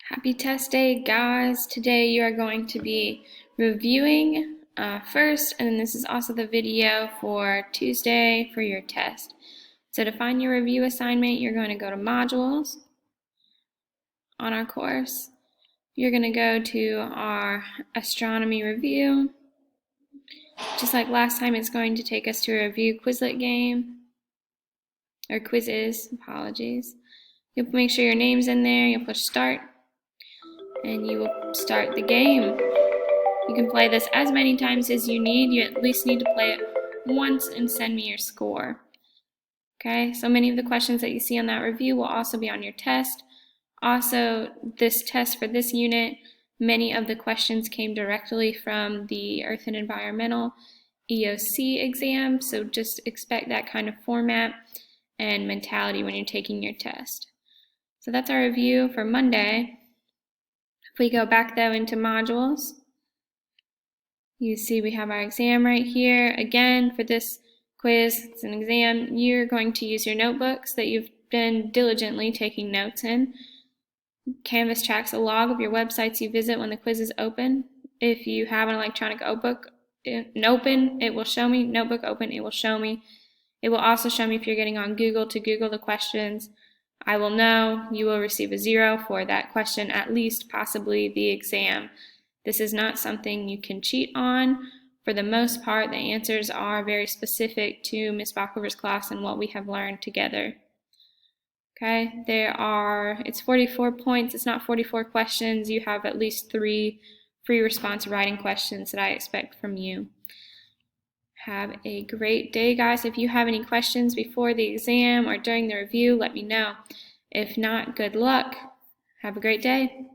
Happy test day, guys. Today you are going to be reviewing first, and then this is also the video for Tuesday for your test. So to find your review assignment, you're going to go to modules on our course. You're going to go to our astronomy review. Just like last time, it's going to take us to a review Quizlet game, or quizzes, apologies. You'll make sure your name's in there, you'll push start, and you will start the game. You can play this as many times as you need. You at least need to play it once and send me your score. Okay, so many of the questions that you see on that review will also be on your test. Also, this test for this unit, many of the questions came directly from the Earth and Environmental EOC exam, so just expect that kind of format and mentality when you're taking your test. So that's our review for Monday. If we go back though into modules, you see we have our exam right here. Again, for this quiz, it's an exam, you're going to use your notebooks that you've been diligently taking notes in. Canvas tracks a log of your websites you visit when the quiz is open. If you have an electronic notebook open, it will show me. Notebook open, it will show me. It will also show me if you're getting on Google to Google the questions. I will know. You will receive a 0 for that question, at least possibly the exam. This is not something you can cheat on. For the most part, the answers are very specific to Ms. Bockover's class and what we have learned together. Okay, it's 44 points, it's not 44 questions. You have at least 3 free response writing questions that I expect from you. Have a great day, guys. If you have any questions before the exam or during the review, let me know. If not, good luck. Have a great day.